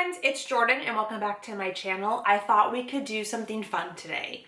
friends, it's Jordan and welcome back to my channel. I thought we could do something fun today.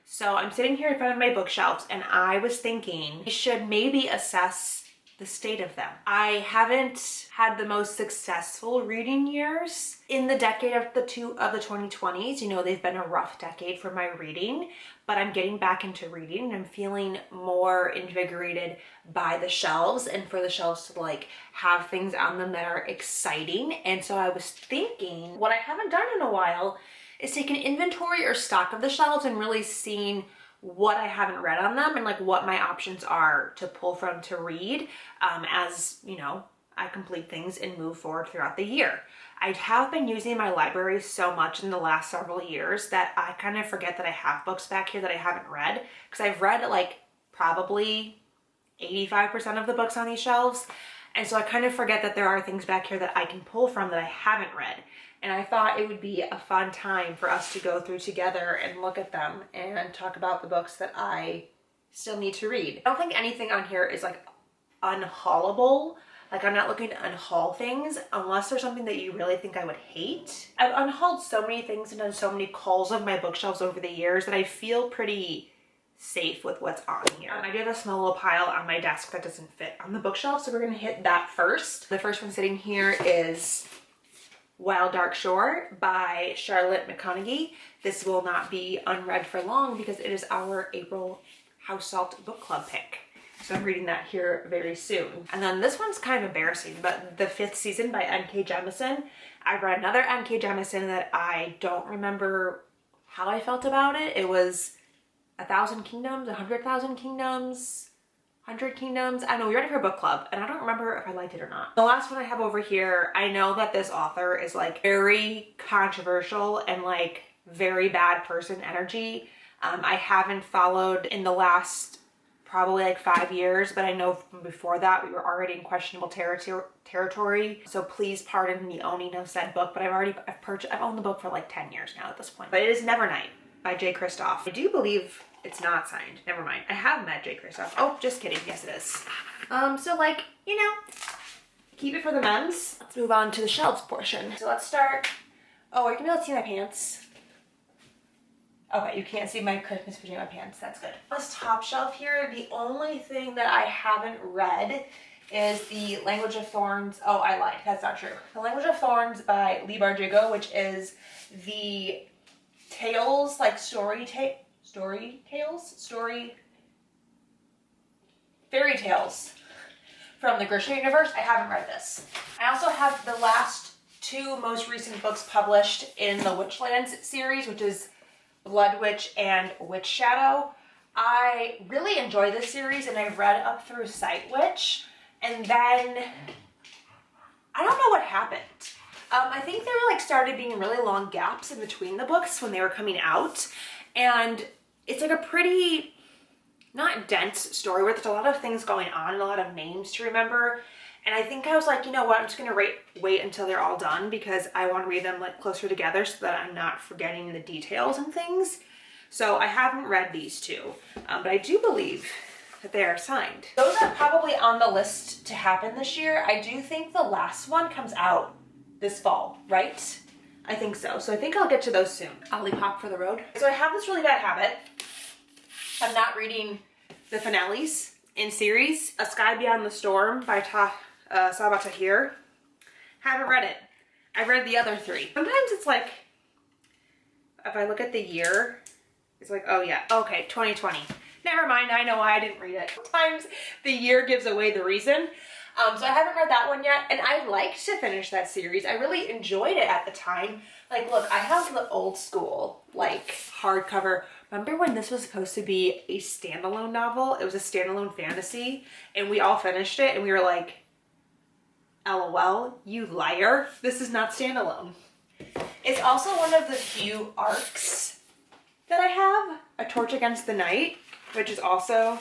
So I'm sitting here in front of my bookshelves and I was thinking I should maybe assess the state of them. I haven't had the most successful reading years in the decade of the 2020s. You know, they've been a rough decade for my reading, but I'm getting back into reading and I'm feeling more invigorated by the shelves and for the shelves to like have things on them that are exciting. And so I was thinking what I haven't done in a while is take an inventory or stock of the shelves and really seeing what I haven't read on them and like what my options are to pull from to read as, you know, I complete things and move forward throughout the year. I have been using my library so much in the last several years that I kind of forget that I have books back here that I haven't read, because I've read like probably 85% of the books on these shelves. And so I kind of forget that there are things back here that I can pull from that I haven't read. And I thought it would be a fun time for us to go through together and look at them and talk about the books that I still need to read. I don't think anything on here is like unhaulable. Like I'm not looking to unhaul things unless there's something that you really think I would hate. I've unhauled so many things and done so many calls of my bookshelves over the years that I feel pretty safe with what's on here. I do have a small little pile on my desk that doesn't fit on the bookshelf, so we're gonna hit that first. The first one sitting here is Wild Dark Shore by Charlotte McConaughey. This will not be unread for long because it is our April House Salt Book Club pick. So I'm reading that here very soon. And then this one's kind of embarrassing, but The Fifth Season by N.K. Jemisin. I've read another N.K. Jemisin that I don't remember how I felt about it. It was 1,000 Kingdoms, 100,000 Kingdoms, 100 Kingdoms. I don't know, we read it for book club and I don't remember if I liked it or not. The last one I have over here, I know that this author is like very controversial and like very bad person energy. I haven't followed in the last probably like 5 years, but I know from before that we were already in questionable territory. So please pardon the owning of said book, but I've owned the book for like 10 years now at this point. But it is Nevernight by J. Kristoff. I do believe it's not signed. Never mind. I have met J. Kristoff. Oh, just kidding. Yes, it is. So like, you know, keep it for the memes. Let's move on to the shelves portion. So let's start. Oh, are you gonna be able to see my pants? Okay, you can't see my Christmas pajama pants. That's good. This top shelf here, the only thing that I haven't read is The Language of Thorns. Oh, I lied. That's not true. The Language of Thorns by Lee Bardugo, which is the tales, like fairy tales from the Grisha universe. I haven't read this. I also have the last two most recent books published in the Witchlands series, which is Blood Witch and Witch Shadow. I really enjoy this series and I've read up through Sight Witch, and then I don't know what happened. I think there were like started being really long gaps in between the books when they were coming out, and it's like a pretty not dense story where there's a lot of things going on and a lot of names to remember. And I think I was like, you know what, I'm just gonna wait until they're all done because I want to read them like closer together so that I'm not forgetting the details and things. So I haven't read these two, but I do believe that they are signed. Those are probably on the list to happen this year. I do think the last one comes out this fall, right? I think so. So I think I'll get to those soon. Olipop for the road. So I have this really bad habit of not reading the finales in series. A Sky Beyond the Storm by Sabaa Tahir. Haven't read it. I've read the other three. Sometimes it's like, if I look at the year, it's like, oh yeah, okay, 2020. Never mind, I know why I didn't read it. Sometimes the year gives away the reason. So I haven't read that one yet, and I'd like to finish that series. I really enjoyed it at the time. Like, look, I have the old school, like, hardcover. Remember when this was supposed to be a standalone novel? It was a standalone fantasy, and we all finished it, and we were like, LOL, you liar. This is not standalone. It's also one of the few arcs that I have. A Torch Against the Night, which is also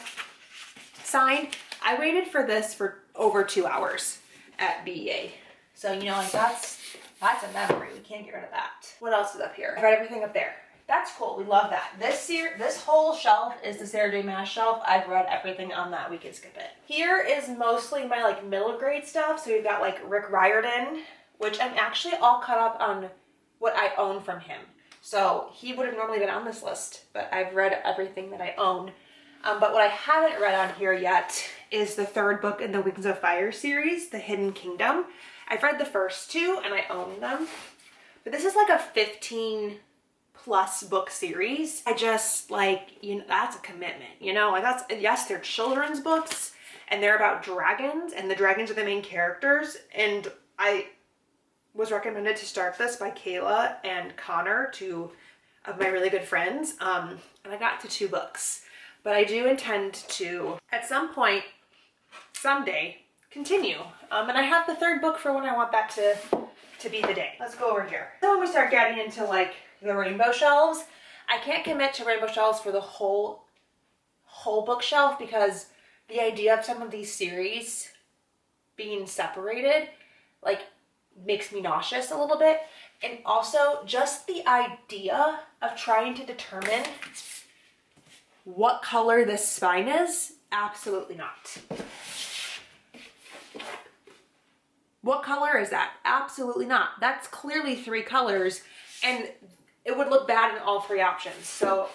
signed. I waited for this for over 2 hours at BEA. So, you know, like that's a memory. We can't get rid of that. What else is up here? I've read everything up there. That's cool. We love that. This whole shelf is the Sarah J. Maas shelf. I've read everything on that. We can skip it. Here is mostly my like middle grade stuff. So we've got like Rick Riordan, which I'm actually all caught up on what I own from him. So he would have normally been on this list, but I've read everything that I own. But what I haven't read on here yet is the third book in the Wings of Fire series, The Hidden Kingdom. I've read the first two and I own them, but this is like a 15 plus book series. I just like, you know, that's a commitment, you know, like that's, yes, they're children's books and they're about dragons and the dragons are the main characters. And I was recommended to start this by Kayla and Connor, two of my really good friends. And I got to 2 books. But I do intend to, at some point, someday, continue. And I have the third book for when I want that to be the day. Let's go over here. So when we start getting into like the rainbow shelves, I can't commit to rainbow shelves for the whole bookshelf because the idea of some of these series being separated, like, makes me nauseous a little bit. And also just the idea of trying to determine what color this spine is, absolutely not. What color is that? Absolutely not. That's clearly 3 colors and it would look bad in all 3 options. So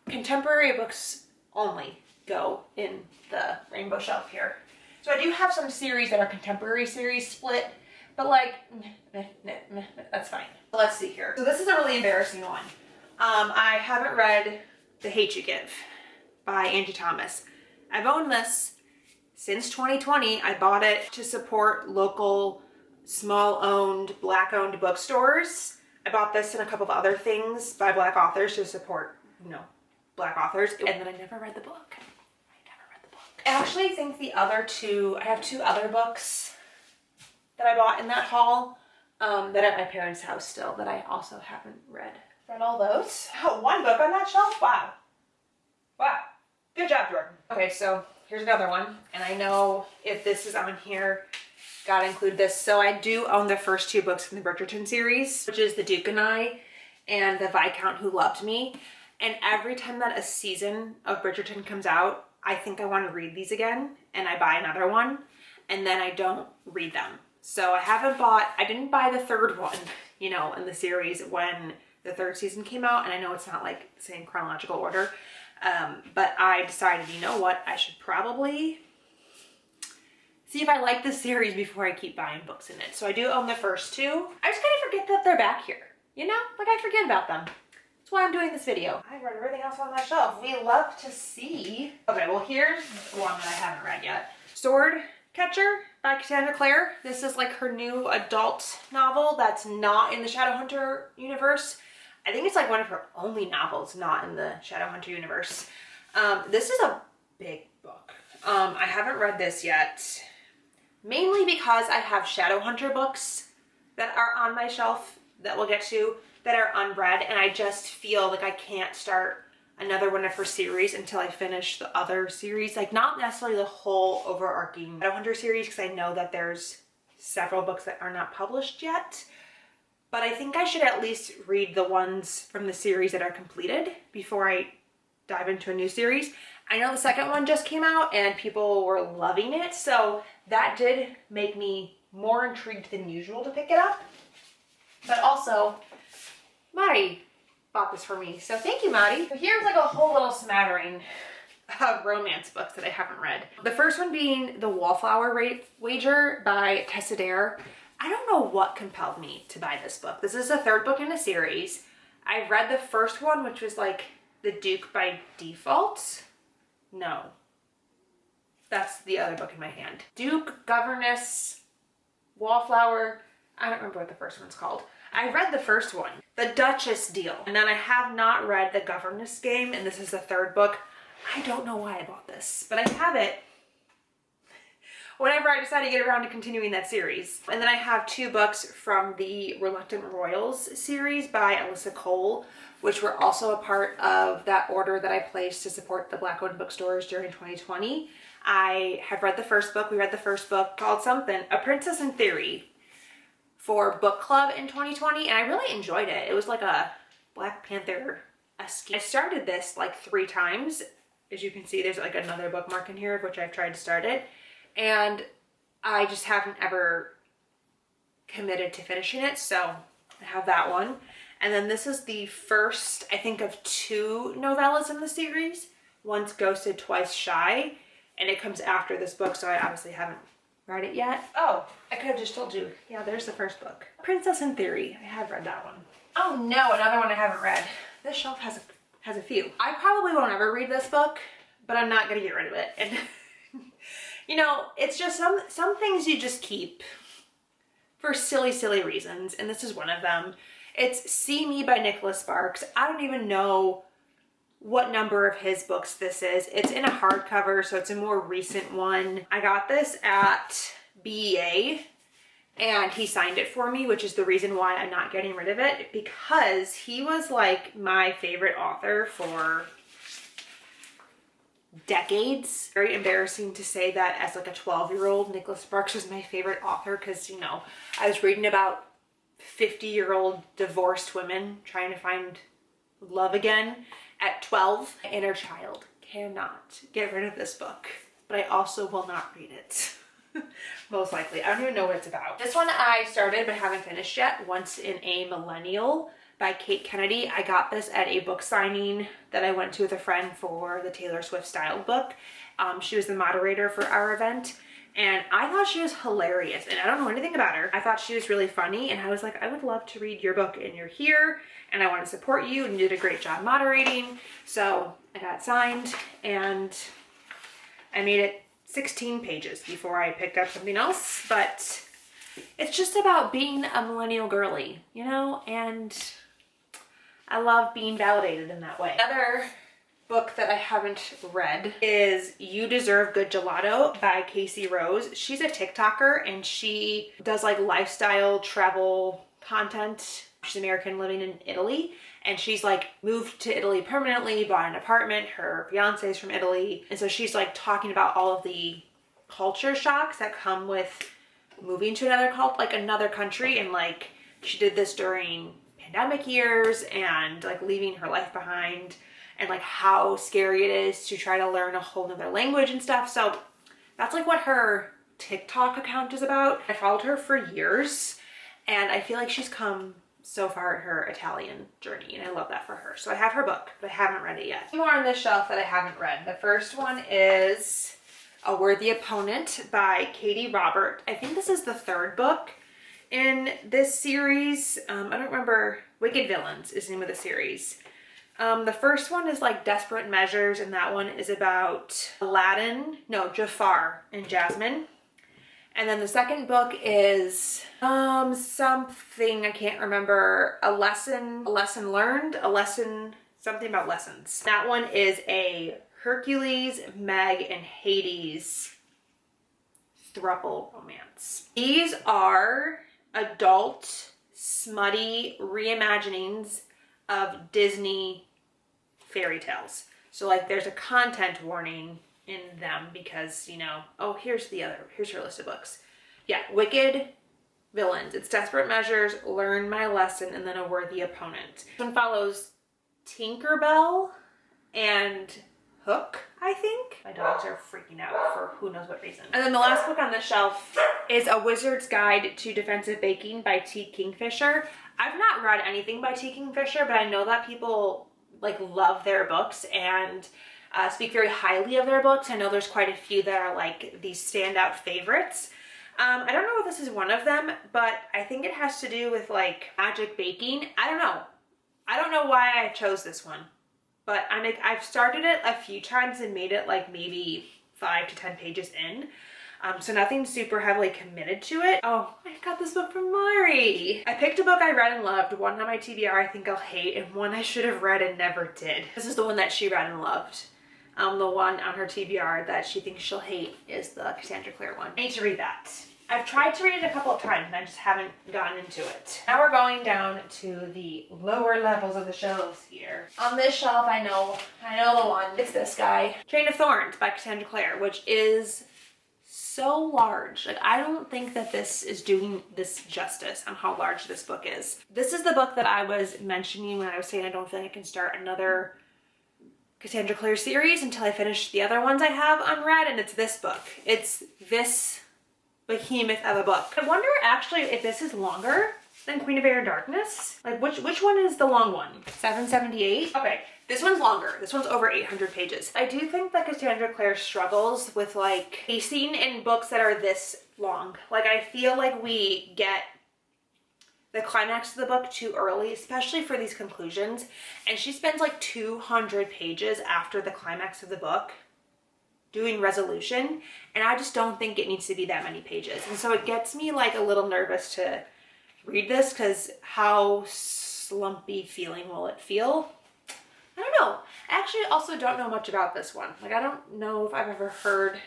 contemporary books only go in the rainbow shelf here. So I do have some series that are contemporary series split, but like, that's fine. Let's see here. So this is a really embarrassing one. I haven't read The Hate You Give by Angie Thomas. I've owned this since 2020. I bought it to support local, small-owned, Black-owned bookstores. I bought this and a couple of other things by Black authors to support, you know, Black authors. And then I never read the book. I actually think the other 2, I have 2 other books that I bought in that haul that are at my parents' house still that I also haven't read. Read all those. Oh, 1 book on that shelf? Wow. Wow. Good job, Jordan. Okay, so here's another one. And I know if this is on here, gotta include this. So I do own the first 2 books from the Bridgerton series, which is The Duke and I and The Viscount Who Loved Me. And every time that a season of Bridgerton comes out, I think I want to read these again and I buy another one and then I don't read them. So I didn't buy the third one, you know, in the series when the 3rd season came out, and I know it's not like the same chronological order, but I decided, you know what, I should probably see if I like this series before I keep buying books in it. So I do own the first 2. I just kind of forget that they're back here, you know, like I forget about them. That's why I'm doing this video. I read everything else on that shelf. We love to see. Okay, well here's one that I haven't read yet. Sword Catcher by Cassandra Clare. This is like her new adult novel that's not in the Shadowhunter universe. I think it's like one of her only novels not in the Shadowhunter universe. This is a big book. I haven't read this yet, mainly because I have Shadowhunter books that are on my shelf that we'll get to that are unread, and I just feel like I can't start another one of her series until I finish the other series. Like, not necessarily the whole overarching Shadowhunter series, because I know that there's several books that are not published yet, but I think I should at least read the ones from the series that are completed before I dive into a new series. I know the second one just came out and people were loving it, so that did make me more intrigued than usual to pick it up. But also, Mari bought this for me, so thank you, Mari. So here's like a whole little smattering of romance books that I haven't read. The first one being The Wallflower Wager by Tessa Dare. I don't know what compelled me to buy this book. This is the 3rd book in a series. I read the first one, which was like The Duke by Default. No, that's the other book in my hand. Duke, Governess, Wallflower. I don't remember what the first one's called. I read the first one, The Duchess Deal, and then I have not read The Governess Game, and this is the 3rd book. I don't know why I bought this, but I have it whenever I decide to get around to continuing that series. And then I have 2 books from the Reluctant Royals series by Alyssa Cole, which were also a part of that order that I placed to support the Black-owned bookstores during 2020. I have read the first book. We read the first book called something, A Princess in Theory, for book club in 2020, and I really enjoyed it. It was like a Black Panther-esque. I started this like 3 times. As you can see, there's like another bookmark in here of which I've tried to start it, and I just haven't ever committed to finishing it. So I have that one. And then this is the first, I think, of 2 novellas in the series. Once Ghosted, Twice Shy. And it comes after this book, so I obviously haven't read it yet. Oh, I could have just told you. Yeah, there's the first book. Princess in Theory. I have read that one. Oh no, another one I haven't read. This shelf has a few. I probably won't ever read this book, but I'm not gonna get rid of it. And you know, it's just some things you just keep for silly, silly reasons, and this is one of them. It's See Me by Nicholas Sparks. I don't even know what number of his books this is. It's in a hardcover, so it's a more recent one. I got this at BEA, and he signed it for me, which is the reason why I'm not getting rid of it, because he was like my favorite author for decades. Very embarrassing to say that as like a 12-year-old, Nicholas Sparks was my favorite author, because, you know, I was reading about 50-year-old divorced women trying to find love again at 12. My inner child cannot get rid of this book, but I also will not read it. Most likely. I don't even know what it's about. This one I started but haven't finished yet. Once in a Millennial by Kate Kennedy. I got this at a book signing that I went to with a friend for the Taylor Swift styled book. She was the moderator for our event, and I thought she was hilarious, and I don't know anything about her. I thought she was really funny, and I was like, I would love to read your book, and you're here, and I want to support you, and you did a great job moderating. So I got signed, and I made it 16 pages before I picked up something else, but it's just about being a millennial girly, you know, and I love being validated in that way. Another book that I haven't read is You Deserve Good Gelato by Casey Rose. She's a TikToker, and she does like lifestyle travel content. She's American living in Italy, and she's like moved to Italy permanently, bought an apartment. Her fiance is from Italy, and so she's like talking about all of the culture shocks that come with moving to another country, and like she did this during pandemic years and like leaving her life behind, and like how scary it is to try to learn a whole nother language and stuff. So that's like what her TikTok account is about. I followed her for years, and I feel like she's come so far in her Italian journey, and I love that for her. So I have her book, but I haven't read it yet. Two more on this shelf that I haven't read. The first one is A Worthy Opponent by Katie Robert. I think this is the 3rd book in this series. I don't remember. Wicked Villains is the name of the series. The first one is like Desperate Measures, and that one is about Jafar and Jasmine. And then the second book is something I can't remember. Something about lessons. That one is a Hercules, Meg, and Hades throuple romance. These are adult, smutty reimaginings of Disney fairy tales. So like there's a content warning in them because, you know, oh, here's her list of books. Yeah, Wicked Villains. It's Desperate Measures, Learn My Lesson, and then A Worthy Opponent. This one follows Tinkerbell and Hook, I think. My dogs are freaking out for who knows what reason. And then the last book on the shelf is A Wizard's Guide to Defensive Baking by T. Kingfisher. I've not read anything by T. Kingfisher, but I know that people like love their books and speak very highly of their books. I know there's quite a few that are like these standout favorites. I don't know if this is one of them, but I think it has to do with like magic baking. I don't know why I chose this one, but I've started it a few times and made it like maybe 5 to 10 pages in. So nothing super heavily committed to it. Oh, I got this book from Mari. I picked a book I read and loved, one on my TBR I think I'll hate, and one I should have read and never did. This is the one that she read and loved. The one on her TBR that she thinks she'll hate is the Cassandra Clare one. I need to read that. I've tried to read it a couple of times and I just haven't gotten into it. Now we're going down to the lower levels of the shelves here. On this shelf, I know the one. It's this guy. Train of Thorns by Cassandra Clare, which is so large. Like, I don't think that this is doing this justice on how large this book is. This is the book that I was mentioning when I was saying I don't feel like I can start another Cassandra Clare series until I finish the other ones I have unread, and it's this book. It's this behemoth of a book. I wonder actually if this is longer than Queen of Air and Darkness. Like which one is the long one? 778? Okay, this one's longer. This one's over 800 pages. I do think that Cassandra Clare struggles with like pacing in books that are this long. Like I feel like we get the climax of the book too early, especially for these conclusions. And she spends like 200 pages after the climax of the book doing resolution. And I just don't think it needs to be that many pages. And so it gets me like a little nervous to read this because how slumpy feeling will it feel? I don't know. I actually also don't know much about this one. Like I don't know if I've heard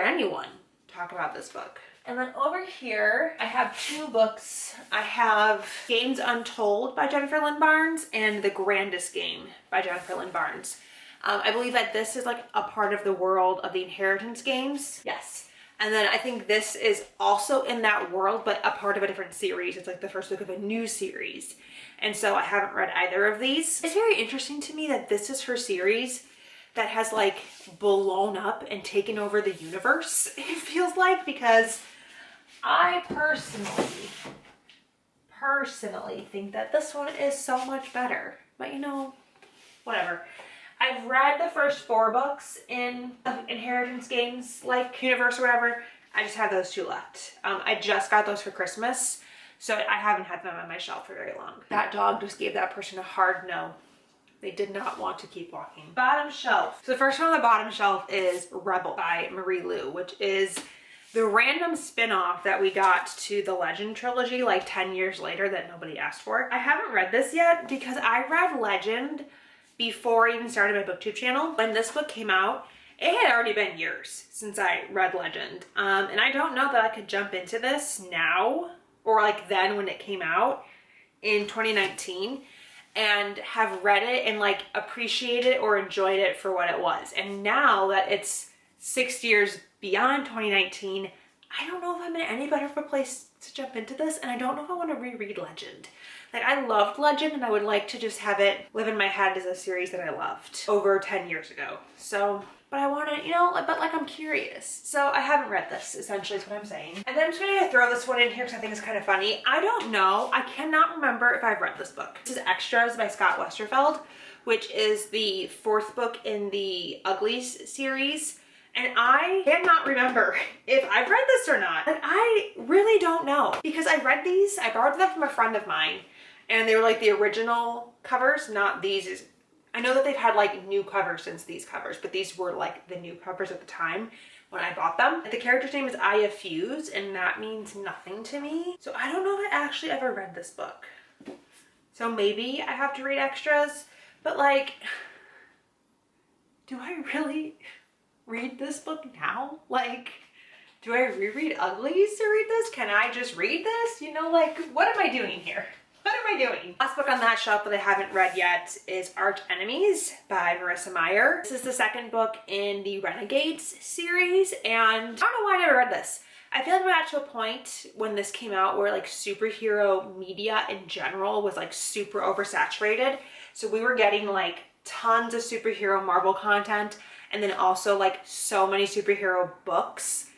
anyone talk about this book. And then over here, I have two books. I have Games Untold by Jennifer Lynn Barnes and The Grandest Game by Jennifer Lynn Barnes. I believe that this is like a part of the world of the Inheritance games. Yes. And then I think this is also in that world, but a part of a different series. It's like the first book of a new series. And so I haven't read either of these. It's very interesting to me that this is her series that has like blown up and taken over the universe, it feels like, because I personally think that this one is so much better. But you know, whatever. I've read the first 4 books in Inheritance Games, like universe or whatever. I just have those 2 left. I just got those for Christmas, so I haven't had them on my shelf for very long. That dog just gave that person a hard no. They did not want to keep walking. Bottom shelf. So the first one on the bottom shelf is Rebel by Marie Lu, which is the random spin-off that we got to the Legend trilogy like 10 years later that nobody asked for. I haven't read this yet because I read Legend before I even started my BookTube channel. When this book came out, it had already been years since I read Legend. And I don't know that I could jump into this now or like then when it came out in 2019 and have read it and like appreciate it or enjoyed it for what it was. And now that it's 6 years beyond 2019, I don't know if I'm in any better of a place to jump into this, and I don't know if I want to reread Legend. Like I loved Legend and I would like to just have it live in my head as a series that I loved over 10 years ago. So, but I want to, you know, but like I'm curious. So I haven't read this, essentially is what I'm saying. And then I'm just going to throw this one in here because I think it's kind of funny. I don't know. I cannot remember if I've read this book. This is Extras by Scott Westerfeld, which is the 4th book in the Uglies series. And I cannot remember if I've read this or not. Like I really don't know because I read these, I borrowed them from a friend of mine and they were like the original covers, not these. I know that they've had like new covers since these covers, but these were like the new covers at the time when I bought them. The character's name is Aya Fuse and that means nothing to me. So I don't know if I actually ever read this book. So maybe I have to read Extras, but like, do I really read this book now? Like, do I reread Uglies to read this? Can I just read this? You know, like, what am I doing here? What am I doing? Last book on that shelf that I haven't read yet is Arch Enemies by Marissa Meyer. This is the 2nd book in the Renegades series, and I don't know why I never read this. I feel like we got to a point when this came out where like superhero media in general was like super oversaturated. So we were getting like tons of superhero Marvel content and then also like so many superhero books.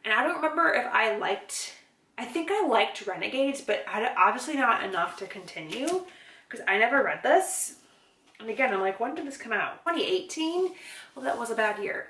And I don't remember if I think I liked Renegades, but obviously not enough to continue because I never read this. And again, I'm like, when did this come out? 2018? Well, that was a bad year.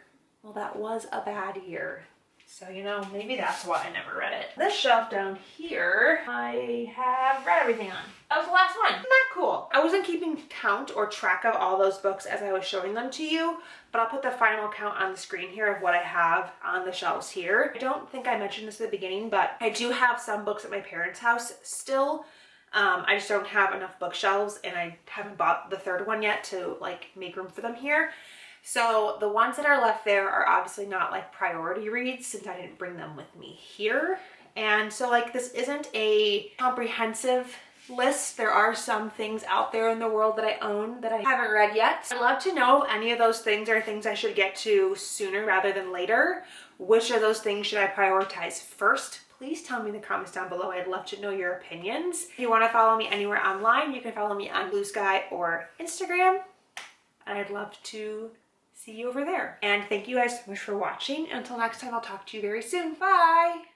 So, you know, maybe that's why I never read it. This shelf down here, I have read everything on. That was the last one. Isn't that cool? I wasn't keeping count or track of all those books as I was showing them to you, but I'll put the final count on the screen here of what I have on the shelves here. I don't think I mentioned this at the beginning, but I do have some books at my parents' house still. I just don't have enough bookshelves and I haven't bought the 3rd one yet to like make room for them here. So the ones that are left there are obviously not like priority reads since I didn't bring them with me here. And so like this isn't a comprehensive list. There are some things out there in the world that I own that I haven't read yet. I'd love to know if any of those things are things I should get to sooner rather than later. Which of those things should I prioritize first? Please tell me in the comments down below. I'd love to know your opinions. If you want to follow me anywhere online, you can follow me on Blue Sky or Instagram. And I'd love to see you over there. And thank you guys so much for watching. Until next time, I'll talk to you very soon. Bye!